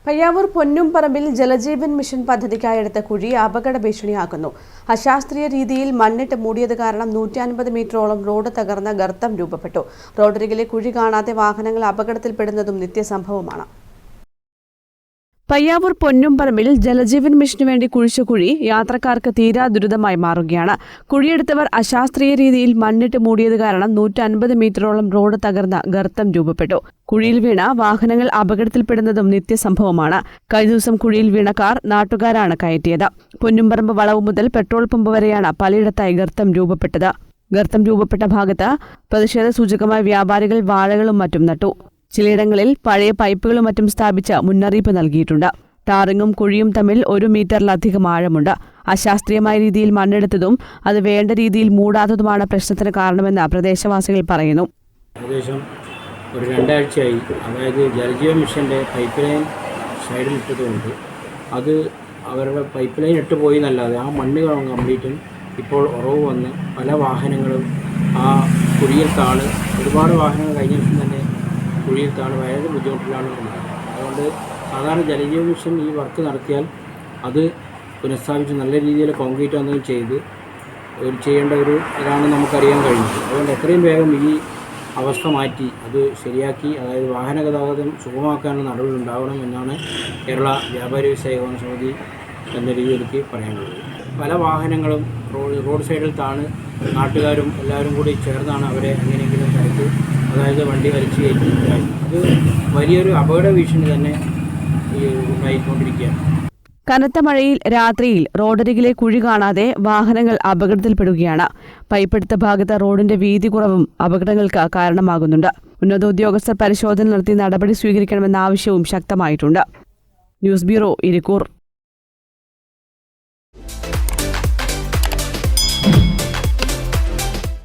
Payyavoor പൊന്നുംപറമ്പിൽ Jal Jeevan mission പദ്ധതിക്കായെടുത്ത കുഴി അപകട ഭീഷണിയാക്കുന്നു. അശാസ്ത്രീയ രീതിയിൽ മണ്ണിട്ട് മൂടിയത് കാരണം 150 മീറ്ററോളം റോഡ് തകർന്ന ഗർത്തം രൂപപ്പെട്ടു. റോഡരികിലെ കുഴി കാണാതെ വാഹനങ്ങൾ അപകടത്തിൽപ്പെടുന്നതും നിത്യസംഭവമാണ്. പയ്യാവൂർ പൊന്നുംപറമ്പിൽ ജലജീവൻ മിഷനു വേണ്ടി കുഴിച്ച കുഴി യാത്രക്കാർക്ക് തീരാ ദുരിതമായി മാറുകയാണ്. കുഴിയെടുത്തവർ അശാസ്ത്രീയ രീതിയിൽ മണ്ണിട്ട് മൂടിയത് കാരണം 150 മീറ്ററോളം റോഡ് തകർന്ന ഗർത്തം രൂപപ്പെട്ടു. കുഴിയിൽ വീണ വാഹനങ്ങൾ അപകടത്തിൽപ്പെടുന്നതും നിത്യസംഭവമാണ്. കഴിഞ്ഞ ദിവസം കുഴിയിൽ വീണ കാർ നാട്ടുകാരാണ് കയറ്റിയത്. പൊന്നുംപറമ്പ് വളവ് മുതൽ പെട്രോൾ പമ്പ് വരെയാണ് പലയിടത്തായി ഗർത്തം രൂപപ്പെട്ടത്. ഗർത്തം രൂപപ്പെട്ട ഭാഗത്ത് പ്രതിഷേധ സൂചകമായി വ്യാപാരികൾ വാഴകളും മറ്റും നട്ടു. ചിലയിടങ്ങളിൽ പഴയ പൈപ്പുകളും മറ്റും സ്ഥാപിച്ച് മുന്നറിയിപ്പ് നൽകിയിട്ടുണ്ട്. ടാറിങ്ങും കുഴിയും തമ്മിൽ 1 മീറ്ററിലധികം ആഴമുണ്ട്. അശാസ്ത്രീയമായ രീതിയിൽ മണ്ണെടുത്തതും അത് വേണ്ട രീതിയിൽ മൂടാത്തതുമാണ് പ്രശ്നത്തിന് കാരണമെന്ന് പ്രദേശവാസികൾ പറയുന്നു. ഏകദേശം ഒരു 2 ആഴ്ചയായി, അതായത് ജലജീവൻ മിഷൻ്റെ പൈപ്പ് ലൈൻ സൈഡിലിട്ടതുകൊണ്ട് അത് അവരുടെ പൈപ്പ് ലൈൻ ഇട്ട് പോയി എന്നല്ലാതെ ആ മണ്ണ് കംപ്ലീറ്റും ഇപ്പോൾ ഉറവ് വന്ന് പല വാഹനങ്ങളും ആ കുഴിയിൽ താണ്. ഒരുപാട് വാഹനങ്ങൾ കഴിഞ്ഞ ദിവസം തന്നെ കുഴിയിൽ താണ് വളരെ ബുദ്ധിമുട്ടിലാണ് ഉണ്ടാകുന്നത്. അതുകൊണ്ട് സാധാരണ ജലജീവൻ മിഷൻ ഈ വർക്ക് നടത്തിയാൽ അത് പുനഃസ്ഥാപിച്ച് നല്ല രീതിയിൽ കോൺക്രീറ്റ് ഒന്നും ചെയ്ത് ചെയ്യേണ്ട ഇതാണ് നമുക്കറിയാൻ കഴിഞ്ഞത്. അതുകൊണ്ട് എത്രയും വേഗം ഈ അവസ്ഥ മാറ്റി അത് ശരിയാക്കി, അതായത് വാഹന ഗതാഗതം സുഗമമാക്കാനുള്ള നടപടി ഉണ്ടാവണം എന്നാണ് കേരള വ്യാപാരി വ്യവസായ ഏകോപന സമിതി എന്ന രീതിയിൽ എനിക്ക് പറയാനുള്ളത്. പല വാഹനങ്ങളും റോഡ് സൈഡിൽ താണ് നാട്ടുകാരും എല്ലാവരും കൂടി ചേർന്നാണ് അവരെ എങ്ങനെയെങ്കിലും തരത്ത്, അതായത് വണ്ടി വലിച്ചു കയറ്റിയിട്ടുണ്ടായി. അത് വലിയൊരു അപകട ഭീഷണി തന്നെ ഉണ്ടായിക്കൊണ്ടിരിക്കുകയാണ്. കനത്ത മഴയിൽ രാത്രിയിൽ റോഡരികിലെ കുഴി കാണാതെ വാഹനങ്ങൾ അപകടത്തിൽപ്പെടുകയാണ്. പൈപ്പെടുത്ത ഭാഗത്ത് റോഡിന്റെ വീതി കുറവും അപകടങ്ങൾക്ക് കാരണമാകുന്നുണ്ട്. ഉന്നത ഉദ്യോഗസ്ഥർ പരിശോധന നടത്തി നടപടി സ്വീകരിക്കണമെന്ന ആവശ്യവും ശക്തമായിട്ടുണ്ട്. News bureau, Irikkur.